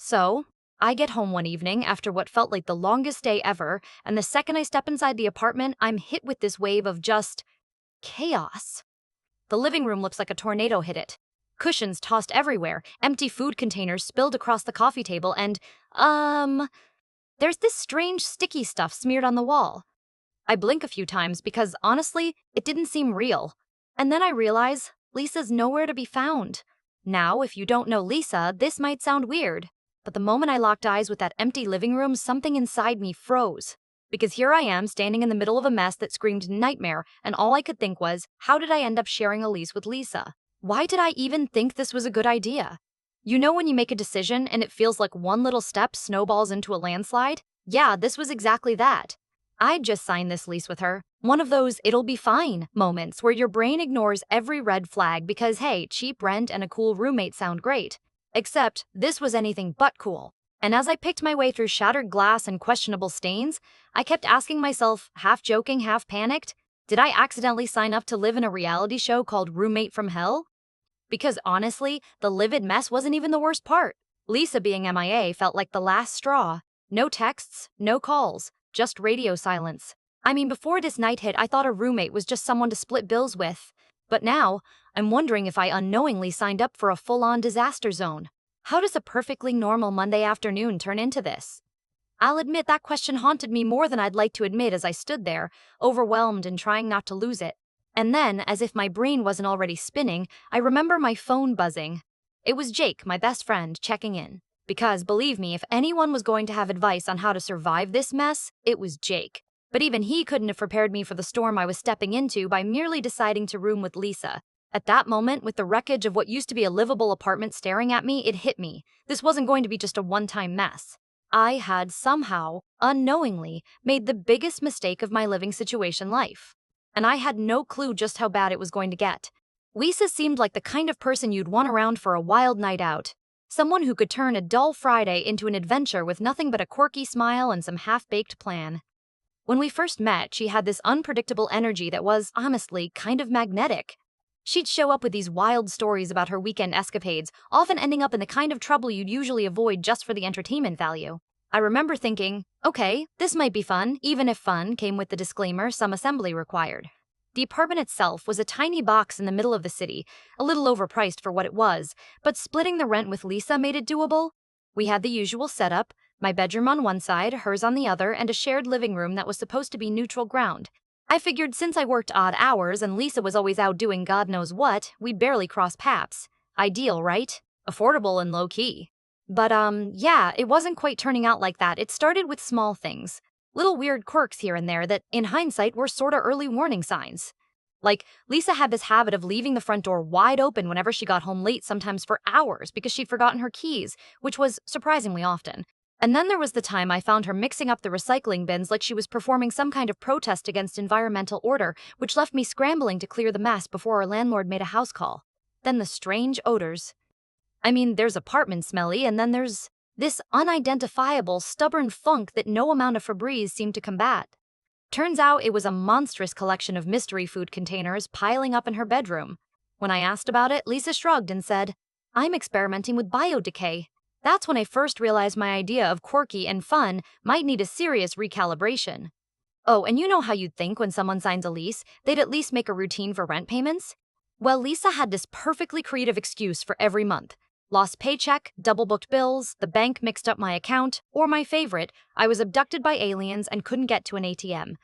So, I get home one evening after what felt like the longest day ever, and the second I step inside the apartment, I'm hit with this wave of just chaos. The living room looks like a tornado hit it. Cushions tossed everywhere, empty food containers spilled across the coffee table, and, there's this strange sticky stuff smeared on the wall. I blink a few times because, honestly, it didn't seem real. And then I realize Lisa's nowhere to be found. Now, if you don't know Lisa, this might sound weird. But the moment I locked eyes with that empty living room, something inside me froze. Because here I am, standing in the middle of a mess that screamed nightmare, and all I could think was, how did I end up sharing a lease with Lisa? Why did I even think this was a good idea? You know when you make a decision and it feels like one little step snowballs into a landslide? Yeah, this was exactly that. I'd just signed this lease with her. One of those it'll be fine moments where your brain ignores every red flag because, hey, cheap rent and a cool roommate sound great. Except this was anything but cool. And as I picked my way through shattered glass and questionable stains, I kept asking myself, half joking, half panicked, did I accidentally sign up to live in a reality show called Roommate from Hell? Because honestly, the livid mess wasn't even the worst part. Lisa being MIA felt like the last straw. No texts, no calls, just radio silence. I mean, before this night hit, I thought a roommate was just someone to split bills with. But now, I'm wondering if I unknowingly signed up for a full-on disaster zone. How does a perfectly normal Monday afternoon turn into this? I'll admit that question haunted me more than I'd like to admit as I stood there, overwhelmed and trying not to lose it. And then, as if my brain wasn't already spinning, I remember my phone buzzing. It was Jake, my best friend, checking in. Because, believe me, if anyone was going to have advice on how to survive this mess, it was Jake. But even he couldn't have prepared me for the storm I was stepping into by merely deciding to room with Lisa. At that moment, with the wreckage of what used to be a livable apartment staring at me, it hit me. This wasn't going to be just a one-time mess. I had somehow, unknowingly, made the biggest mistake of my living situation life. And I had no clue just how bad it was going to get. Lisa seemed like the kind of person you'd want around for a wild night out. Someone who could turn a dull Friday into an adventure with nothing but a quirky smile and some half-baked plan. When we first met, she had this unpredictable energy that was, honestly, kind of magnetic. She'd show up with these wild stories about her weekend escapades, often ending up in the kind of trouble you'd usually avoid just for the entertainment value. I remember thinking, okay, this might be fun, even if fun came with the disclaimer some assembly required. The apartment itself was a tiny box in the middle of the city, a little overpriced for what it was, but splitting the rent with Lisa made it doable. We had the usual setup, my bedroom on one side, hers on the other, and a shared living room that was supposed to be neutral ground. I figured since I worked odd hours and Lisa was always out doing God knows what, we'd barely cross paths. Ideal, right? Affordable and low-key. But yeah, it wasn't quite turning out like that. It started with small things. Little weird quirks here and there that, in hindsight, were sorta early warning signs. Like, Lisa had this habit of leaving the front door wide open whenever she got home late, sometimes for hours, because she'd forgotten her keys, which was surprisingly often. And then there was the time I found her mixing up the recycling bins like she was performing some kind of protest against environmental order, which left me scrambling to clear the mess before our landlord made a house call. Then the strange odors. I mean, there's apartment smelly, and then there's this unidentifiable, stubborn funk that no amount of Febreze seemed to combat. Turns out it was a monstrous collection of mystery food containers piling up in her bedroom. When I asked about it, Lisa shrugged and said, I'm experimenting with biodecay. That's when I first realized my idea of quirky and fun might need a serious recalibration. Oh, and you know how you'd think when someone signs a lease, they'd at least make a routine for rent payments? Well, Lisa had this perfectly creative excuse for every month. Lost paycheck, double-booked bills, the bank mixed up my account, or my favorite, I was abducted by aliens and couldn't get to an ATM.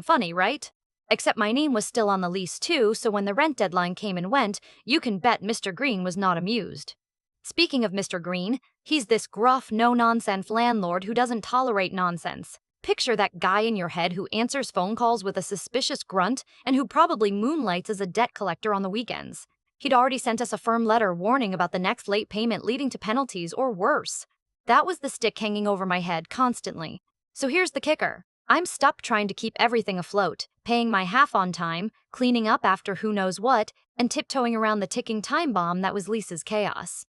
Funny, right? Except my name was still on the lease too, so when the rent deadline came and went, you can bet Mr. Green was not amused. Speaking of Mr. Green, he's this gruff, no-nonsense landlord who doesn't tolerate nonsense. Picture that guy in your head who answers phone calls with a suspicious grunt and who probably moonlights as a debt collector on the weekends. He'd already sent us a firm letter warning about the next late payment leading to penalties or worse. That was the stick hanging over my head constantly. So here's the kicker. I'm stuck trying to keep everything afloat, paying my half on time, cleaning up after who knows what, and tiptoeing around the ticking time bomb that was Lisa's chaos.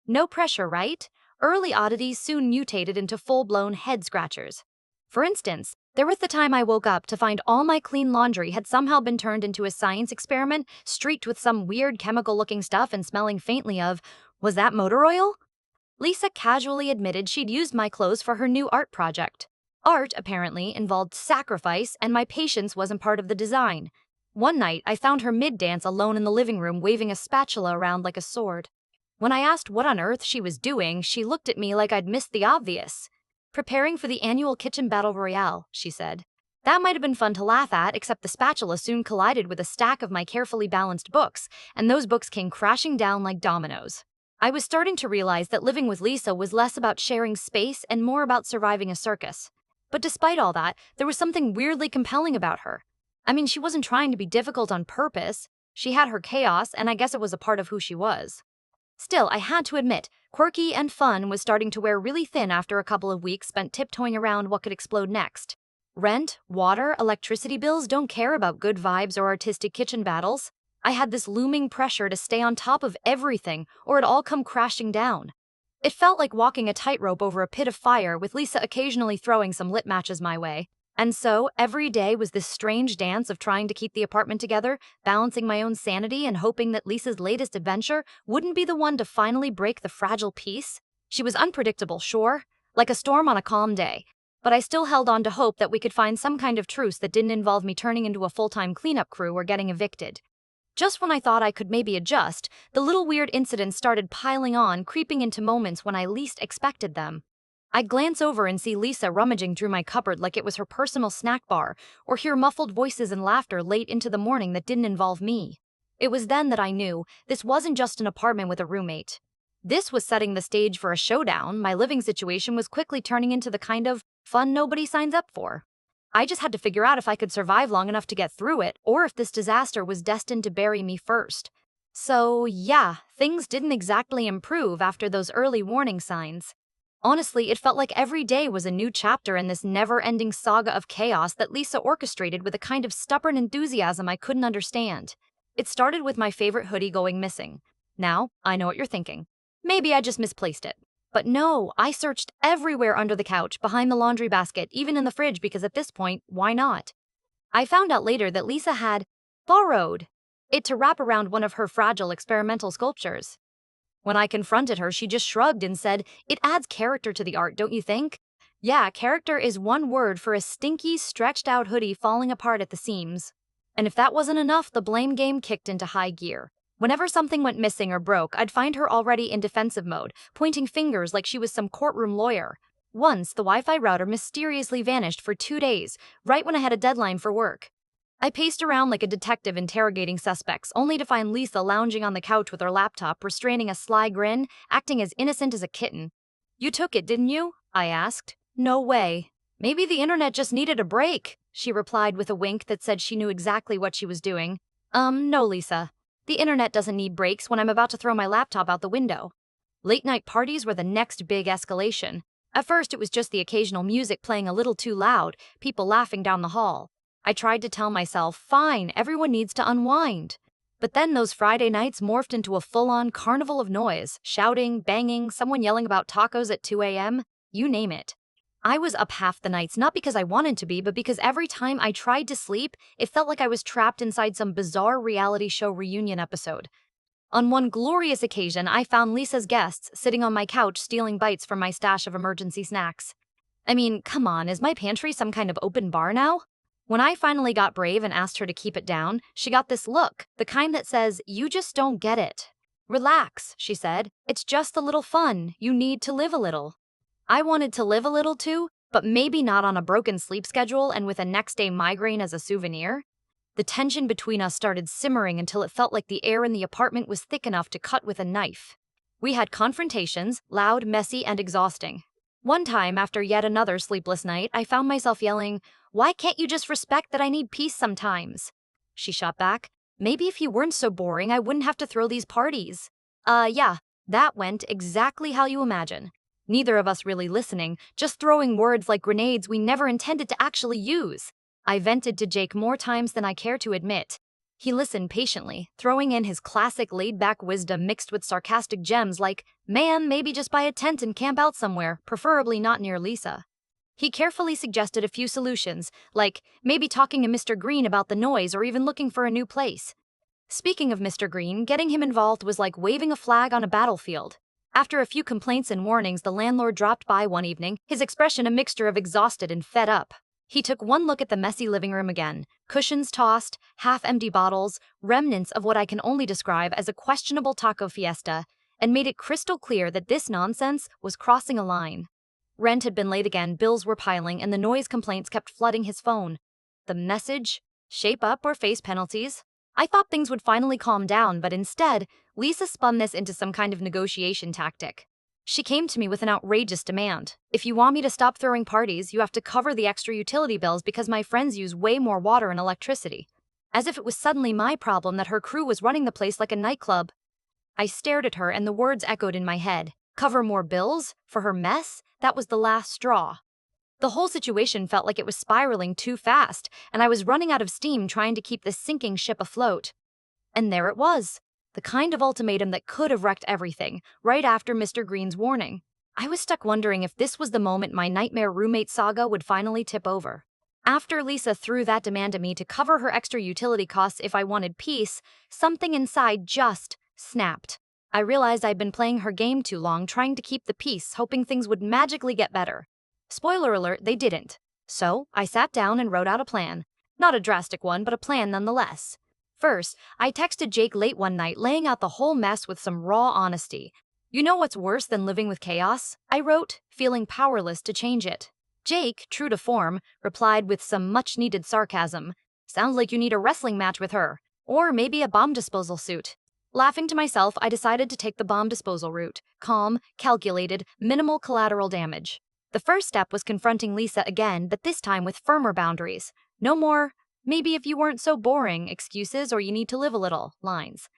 No pressure, right? Early oddities soon mutated into full-blown head-scratchers. For instance, there was the time I woke up to find all my clean laundry had somehow been turned into a science experiment, streaked with some weird chemical-looking stuff and smelling faintly of, was that motor oil? Lisa casually admitted she'd used my clothes for her new art project. Art, apparently, involved sacrifice, and my patience wasn't part of the design. One night, I found her mid-dance alone in the living room waving a spatula around like a sword. When I asked what on earth she was doing, she looked at me like I'd missed the obvious. Preparing for the annual kitchen battle royale, she said. That might have been fun to laugh at, except the spatula soon collided with a stack of my carefully balanced books, and those books came crashing down like dominoes. I was starting to realize that living with Lisa was less about sharing space and more about surviving a circus. But despite all that, there was something weirdly compelling about her. I mean, she wasn't trying to be difficult on purpose. She had her chaos, and I guess it was a part of who she was. Still, I had to admit, quirky and fun was starting to wear really thin after a couple of weeks spent tiptoeing around what could explode next. Rent, water, electricity bills don't care about good vibes or artistic kitchen battles. I had this looming pressure to stay on top of everything, or it'd all come crashing down. It felt like walking a tightrope over a pit of fire, with Lisa occasionally throwing some lit matches my way. And so, every day was this strange dance of trying to keep the apartment together, balancing my own sanity and hoping that Lisa's latest adventure wouldn't be the one to finally break the fragile peace. She was unpredictable, sure, like a storm on a calm day, but I still held on to hope that we could find some kind of truce that didn't involve me turning into a full-time cleanup crew or getting evicted. Just when I thought I could maybe adjust, the little weird incidents started piling on, creeping into moments when I least expected them. I'd glance over and see Lisa rummaging through my cupboard like it was her personal snack bar, or hear muffled voices and laughter late into the morning that didn't involve me. It was then that I knew this wasn't just an apartment with a roommate. This was setting the stage for a showdown. My living situation was quickly turning into the kind of fun nobody signs up for. I just had to figure out if I could survive long enough to get through it, or if this disaster was destined to bury me first. So, yeah, things didn't exactly improve after those early warning signs. Honestly, it felt like every day was a new chapter in this never-ending saga of chaos that Lisa orchestrated with a kind of stubborn enthusiasm I couldn't understand. It started with my favorite hoodie going missing. Now, I know what you're thinking. Maybe I just misplaced it. But no, I searched everywhere under the couch, behind the laundry basket, even in the fridge, because at this point, why not? I found out later that Lisa had borrowed it to wrap around one of her fragile experimental sculptures. When I confronted her, she just shrugged and said, "It adds character to the art, don't you think?" Yeah, character is one word for a stinky, stretched-out hoodie falling apart at the seams. And if that wasn't enough, the blame game kicked into high gear. Whenever something went missing or broke, I'd find her already in defensive mode, pointing fingers like she was some courtroom lawyer. Once, the Wi-Fi router mysteriously vanished for 2 days, right when I had a deadline for work. I paced around like a detective interrogating suspects, only to find Lisa lounging on the couch with her laptop, restraining a sly grin, acting as innocent as a kitten. "You took it, didn't you?" I asked. "No way." "Maybe the internet just needed a break," she replied with a wink that said she knew exactly what she was doing. No, Lisa. The internet doesn't need breaks when I'm about to throw my laptop out the window." Late-night parties were the next big escalation. At first, it was just the occasional music playing a little too loud, people laughing down the hall. I tried to tell myself, fine, everyone needs to unwind. But then those Friday nights morphed into a full-on carnival of noise, shouting, banging, someone yelling about tacos at 2 a.m., you name it. I was up half the nights, not because I wanted to be, but because every time I tried to sleep, it felt like I was trapped inside some bizarre reality show reunion episode. On one glorious occasion, I found Lisa's guests sitting on my couch stealing bites from my stash of emergency snacks. I mean, come on, is my pantry some kind of open bar now? When I finally got brave and asked her to keep it down, she got this look, the kind that says, "You just don't get it." "Relax," she said. "It's just a little fun. You need to live a little." I wanted to live a little too, but maybe not on a broken sleep schedule and with a next-day migraine as a souvenir. The tension between us started simmering until it felt like the air in the apartment was thick enough to cut with a knife. We had confrontations, loud, messy, and exhausting. One time, after yet another sleepless night, I found myself yelling, "Why can't you just respect that I need peace sometimes?" She shot back, "Maybe if you weren't so boring, I wouldn't have to throw these parties." Yeah, that went exactly how you imagine. Neither of us really listening, just throwing words like grenades we never intended to actually use. I vented to Jake more times than I care to admit. He listened patiently, throwing in his classic laid-back wisdom mixed with sarcastic gems like, "Man, maybe just buy a tent and camp out somewhere, preferably not near Lisa." He carefully suggested a few solutions, like maybe talking to Mr. Green about the noise or even looking for a new place. Speaking of Mr. Green, getting him involved was like waving a flag on a battlefield. After a few complaints and warnings, the landlord dropped by one evening, his expression a mixture of exhausted and fed up. He took one look at the messy living room again, cushions tossed, half-empty bottles, remnants of what I can only describe as a questionable taco fiesta, and made it crystal clear that this nonsense was crossing a line. Rent had been late again, bills were piling, and the noise complaints kept flooding his phone. The message? Shape up or face penalties? I thought things would finally calm down, but instead, Lisa spun this into some kind of negotiation tactic. She came to me with an outrageous demand. If you want me to stop throwing parties, you have to cover the extra utility bills because my friends use way more water and electricity. As if it was suddenly my problem that her crew was running the place like a nightclub. I stared at her and the words echoed in my head. Cover more bills? For her mess? That was the last straw. The whole situation felt like it was spiraling too fast, and I was running out of steam trying to keep this sinking ship afloat. And there it was. The kind of ultimatum that could have wrecked everything, right after Mr. Green's warning. I was stuck wondering if this was the moment my nightmare roommate saga would finally tip over. After Lisa threw that demand at me to cover her extra utility costs if I wanted peace, something inside just snapped. I realized I'd been playing her game too long, trying to keep the peace, hoping things would magically get better. Spoiler alert, they didn't. So, I sat down and wrote out a plan. Not a drastic one, but a plan nonetheless. First, I texted Jake late one night, laying out the whole mess with some raw honesty. You know what's worse than living with chaos? I wrote, feeling powerless to change it. Jake, true to form, replied with some much-needed sarcasm. Sounds like you need a wrestling match with her. Or maybe a bomb disposal suit. Laughing to myself, I decided to take the bomb disposal route. Calm, calculated, minimal collateral damage. The first step was confronting Lisa again, but this time with firmer boundaries. No more, maybe if you weren't so boring, excuses or you need to live a little, lines.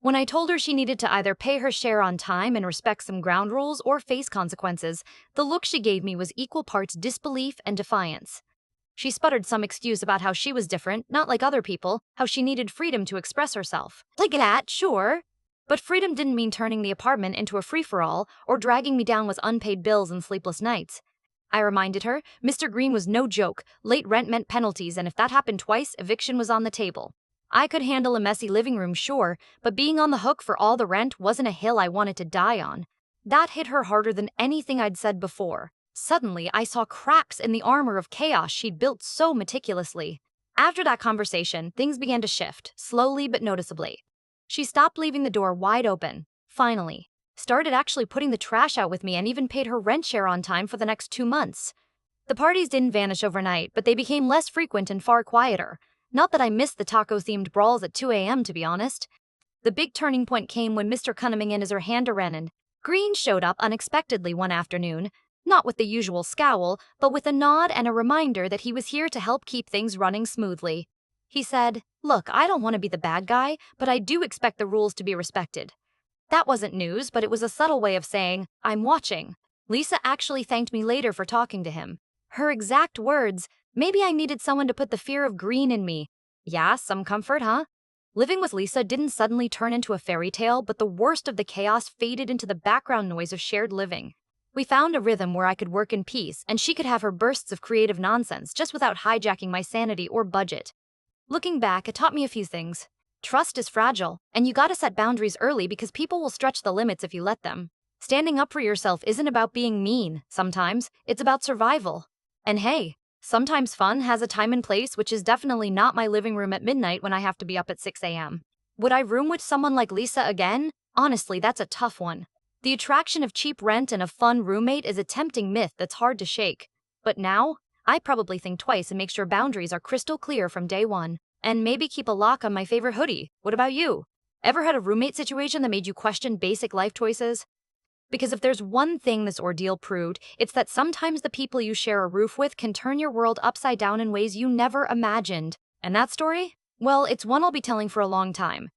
When I told her she needed to either pay her share on time and respect some ground rules or face consequences, the look she gave me was equal parts disbelief and defiance. She sputtered some excuse about how she was different, not like other people, how she needed freedom to express herself. Like that, sure. But freedom didn't mean turning the apartment into a free-for-all or dragging me down with unpaid bills and sleepless nights. I reminded her, Mr. Green was no joke, late rent meant penalties, and if that happened twice, eviction was on the table. I could handle a messy living room, sure, but being on the hook for all the rent wasn't a hill I wanted to die on. That hit her harder than anything I'd said before. Suddenly, I saw cracks in the armor of chaos she'd built so meticulously. After that conversation, things began to shift, slowly but noticeably. She stopped leaving the door wide open, finally. Started actually putting the trash out with me and even paid her rent share on time for the next 2 months. The parties didn't vanish overnight, but they became less frequent and far quieter. Not that I missed the taco-themed brawls at 2 a.m., to be honest. The big turning point came when Mr. Cunningham as her hand around. Green showed up unexpectedly one afternoon, not with the usual scowl, but with a nod and a reminder that he was here to help keep things running smoothly. He said, "Look, I don't want to be the bad guy, but I do expect the rules to be respected." That wasn't news, but it was a subtle way of saying, "I'm watching." Lisa actually thanked me later for talking to him. Her exact words, "Maybe I needed someone to put the fear of Green in me." Yeah, some comfort, huh? Living with Lisa didn't suddenly turn into a fairy tale, but the worst of the chaos faded into the background noise of shared living. We found a rhythm where I could work in peace, and she could have her bursts of creative nonsense just without hijacking my sanity or budget. Looking back, it taught me a few things. Trust is fragile, and you gotta set boundaries early because people will stretch the limits if you let them. Standing up for yourself isn't about being mean, sometimes, it's about survival. And hey, sometimes fun has a time and place, which is definitely not my living room at midnight when I have to be up at 6 a.m. Would I room with someone like Lisa again? Honestly, that's a tough one. The attraction of cheap rent and a fun roommate is a tempting myth that's hard to shake. But now, I probably think twice and make sure boundaries are crystal clear from day one. And maybe keep a lock on my favorite hoodie. What about you? Ever had a roommate situation that made you question basic life choices? Because if there's one thing this ordeal proved, it's that sometimes the people you share a roof with can turn your world upside down in ways you never imagined. And that story? Well, it's one I'll be telling for a long time.